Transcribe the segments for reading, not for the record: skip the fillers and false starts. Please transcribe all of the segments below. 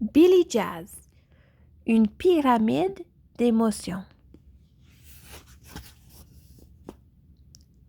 Billy Jazz, une pyramide d'émotions.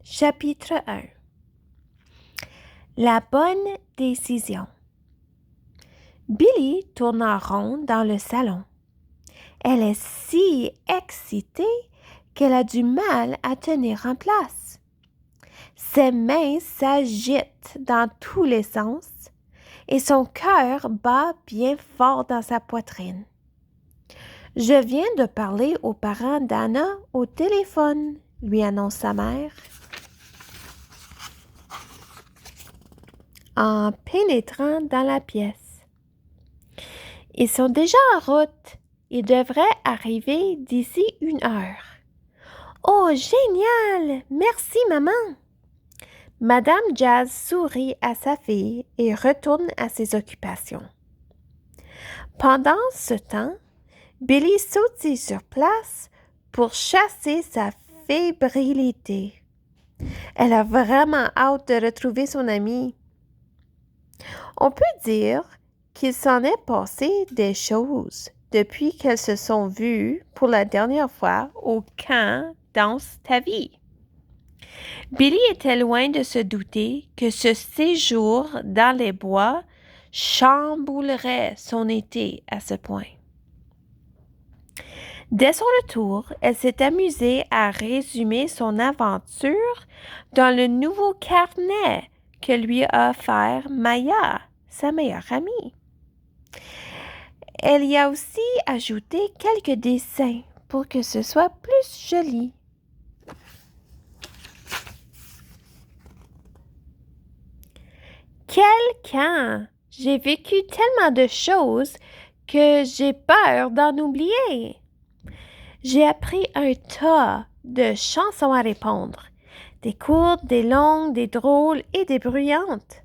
Chapitre 1. La bonne décision. Billy tourne en rond dans le salon. Elle est si excitée qu'elle a du mal à tenir en place. Ses mains s'agitent dans tous les sens et son cœur bat bien fort dans sa poitrine. « Je viens de parler aux parents d'Anna au téléphone », lui annonce sa mère. En pénétrant dans la pièce. Ils sont déjà en route. Ils devraient arriver d'ici 1 heure. Oh, génial! Merci, maman! Madame Jazz sourit à sa fille et retourne à ses occupations. Pendant ce temps, Billy sautille sur place pour chasser sa fébrilité. Elle a vraiment hâte de retrouver son amie. On peut dire qu'il s'en est passé des choses depuis qu'elles se sont vues pour la dernière fois au camp Danse ta vie. Billy était loin de se douter que ce séjour dans les bois chamboulerait son été à ce point. Dès son retour, elle s'est amusée à résumer son aventure dans le nouveau carnet que lui a offert Maya, sa meilleure amie. Elle y a aussi ajouté quelques dessins pour que ce soit plus joli. Quel camp! J'ai vécu tellement de choses que j'ai peur d'en oublier. J'ai appris un tas de chansons à répondre, des courtes, des longues, des drôles et des bruyantes.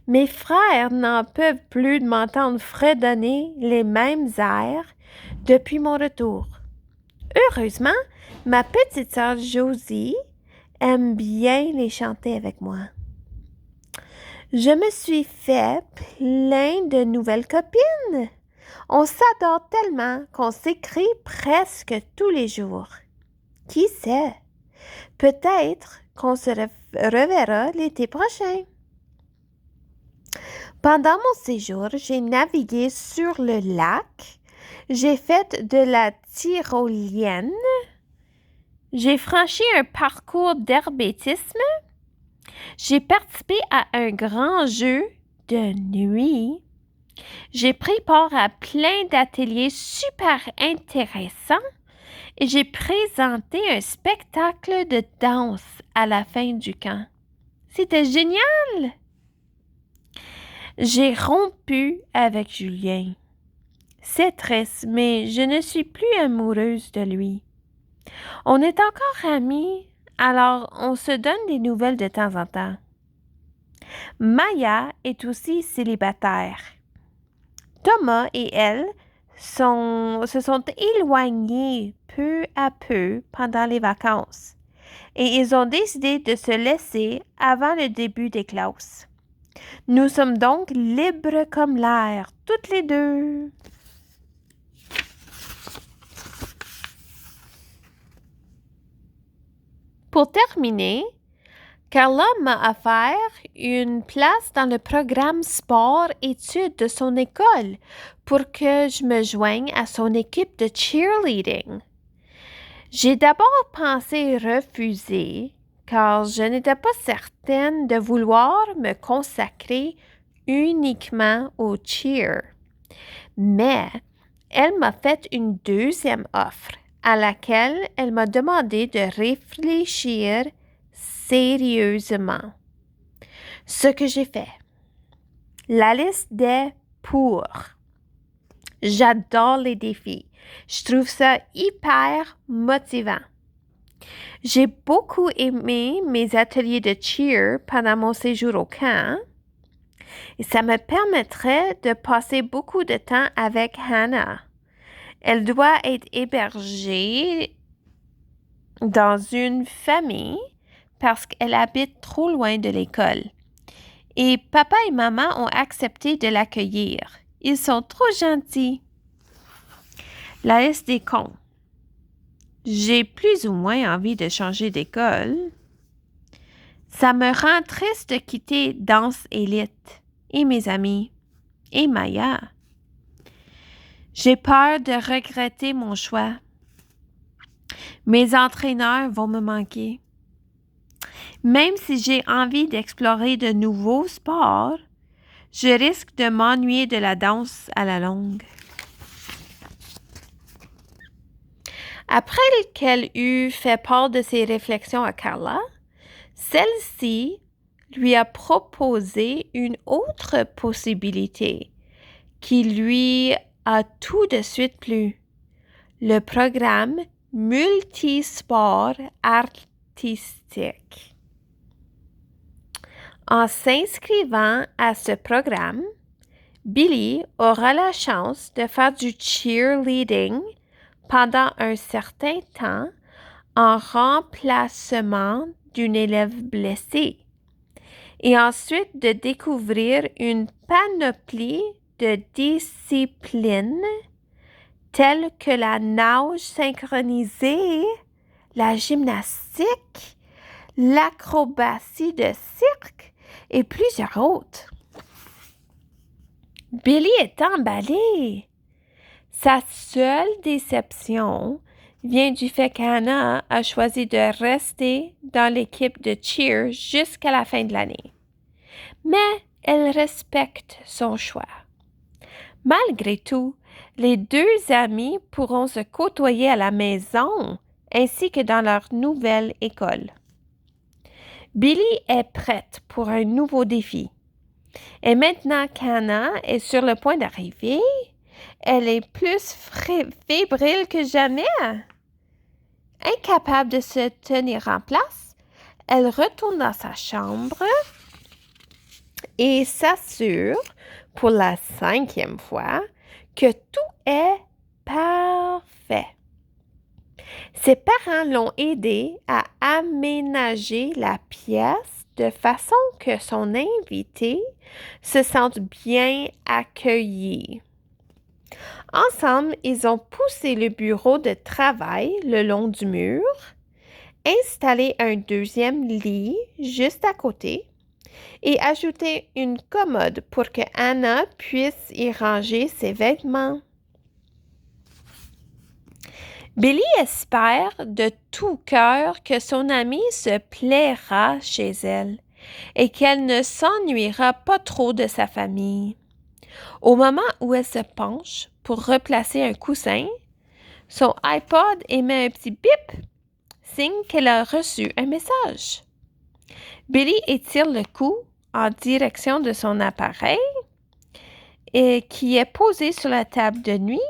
Mes frères n'en peuvent plus de m'entendre fredonner les mêmes airs depuis mon retour. Heureusement, ma petite sœur Josie aime bien les chanter avec moi. Je me suis fait plein de nouvelles copines. On s'adore tellement qu'on s'écrit presque tous les jours. Qui sait? Peut-être qu'on se reverra l'été prochain. Pendant mon séjour, j'ai navigué sur le lac, j'ai fait de la tyrolienne, j'ai franchi un parcours d'herbétisme, j'ai participé à un grand jeu de nuit, j'ai pris part à plein d'ateliers super intéressants et j'ai présenté un spectacle de danse à la fin du camp. C'était génial! J'ai rompu avec Julien. C'est triste, mais je ne suis plus amoureuse de lui. On est encore amis, alors on se donne des nouvelles de temps en temps. Maya est aussi célibataire. Thomas et elle se sont éloignés peu à peu pendant les vacances et ils ont décidé de se laisser avant le début des classes. Nous sommes donc libres comme l'air, toutes les deux. Pour terminer, Carla m'a offert une place dans le programme sport-études de son école pour que je me joigne à son équipe de cheerleading. J'ai d'abord pensé refuser car je n'étais pas certaine de vouloir me consacrer uniquement au cheer. Mais elle m'a fait une deuxième offre à laquelle elle m'a demandé de réfléchir sérieusement. Ce que j'ai fait. La liste des pour. J'adore les défis. Je trouve ça hyper motivant. J'ai beaucoup aimé mes ateliers de cheer pendant mon séjour au camp et ça me permettrait de passer beaucoup de temps avec Hannah. Elle doit être hébergée dans une famille parce qu'elle habite trop loin de l'école. Et papa et maman ont accepté de l'accueillir. Ils sont trop gentils. La liste des cons. J'ai plus ou moins envie de changer d'école. Ça me rend triste de quitter Danse Élite et mes amis et Maya. J'ai peur de regretter mon choix. Mes entraîneurs vont me manquer. Même si j'ai envie d'explorer de nouveaux sports, je risque de m'ennuyer de la danse à la longue. Après qu'elle eut fait part de ses réflexions à Carla, celle-ci lui a proposé une autre possibilité qui lui a tout de suite plu. Le programme multisport artistique. En s'inscrivant à ce programme, Billy aura la chance de faire du cheerleading pendant un certain temps en remplacement d'une élève blessée et ensuite de découvrir une panoplie de disciplines telles que la nage synchronisée, la gymnastique, l'acrobatie de cirque et plusieurs autres. Billy est emballée. Sa seule déception vient du fait qu'Anna a choisi de rester dans l'équipe de cheer jusqu'à la fin de l'année. Mais elle respecte son choix. Malgré tout, les deux amis pourront se côtoyer à la maison ainsi que dans leur nouvelle école. Billy est prête pour un nouveau défi. Et maintenant qu'Anna est sur le point d'arriver, elle est plus fébrile que jamais. Incapable de se tenir en place, elle retourne dans sa chambre et s'assure pour la 5e fois que tout est parfait. Ses parents l'ont aidé à aménager la pièce de façon que son invité se sente bien accueilli. Ensemble, ils ont poussé le bureau de travail le long du mur, installé un deuxième lit juste à côté et ajouté une commode pour que Anna puisse y ranger ses vêtements. Billy espère de tout cœur que son amie se plaira chez elle et qu'elle ne s'ennuiera pas trop de sa famille. Au moment où elle se penche pour replacer un coussin, son iPod émet un petit bip, signe qu'elle a reçu un message. Billy étire le cou en direction de son appareil qui est posé sur la table de nuit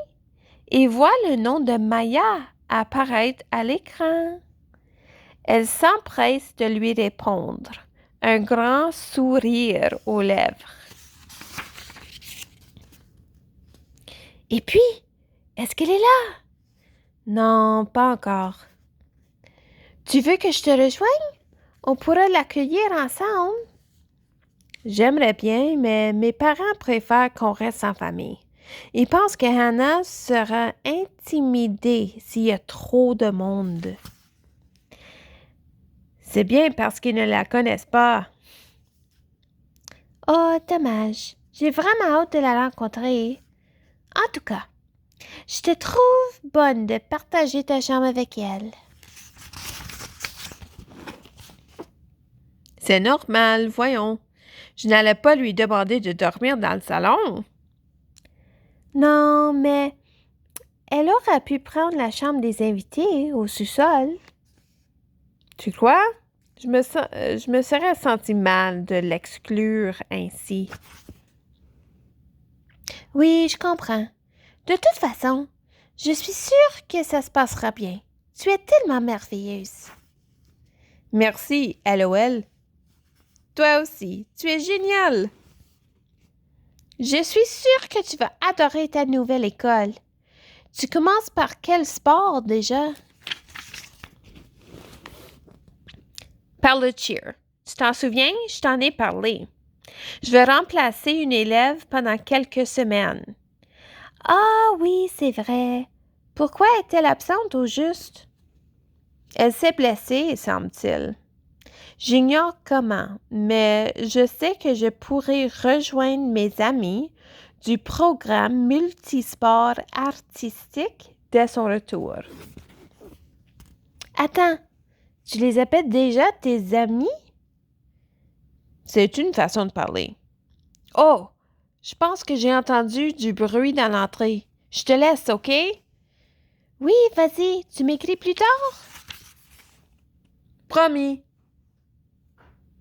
et voit le nom de Maya apparaître à l'écran. Elle s'empresse de lui répondre, un grand sourire aux lèvres. Et puis, est-ce qu'elle est là? Non, pas encore. Tu veux que je te rejoigne? On pourra l'accueillir ensemble. J'aimerais bien, mais mes parents préfèrent qu'on reste en famille. Ils pensent que Hannah sera intimidée s'il y a trop de monde. C'est bien parce qu'ils ne la connaissent pas. Oh, dommage. J'ai vraiment hâte de la rencontrer. En tout cas, je te trouve bonne de partager ta chambre avec elle. C'est normal, voyons. Je n'allais pas lui demander de dormir dans le salon. Non, mais elle aurait pu prendre la chambre des invités au sous-sol. Tu crois? Je me serais senti mal de l'exclure ainsi. Oui, je comprends. De toute façon, je suis sûre que ça se passera bien. Tu es tellement merveilleuse. Merci, LOL. Toi aussi, tu es géniale. Je suis sûre que tu vas adorer ta nouvelle école. Tu commences par quel sport déjà? Par le cheer. Tu t'en souviens? Je t'en ai parlé. Je vais remplacer une élève pendant quelques semaines. Ah oui, c'est vrai. Pourquoi est-elle absente au juste? Elle s'est blessée, semble-t-il. J'ignore comment, mais je sais que je pourrai rejoindre mes amis du programme multisport artistique dès son retour. Attends, tu les appelles déjà tes amis? C'est une façon de parler. Oh, je pense que j'ai entendu du bruit dans l'entrée. Je te laisse, OK? Oui, vas-y, tu m'écris plus tard? Promis.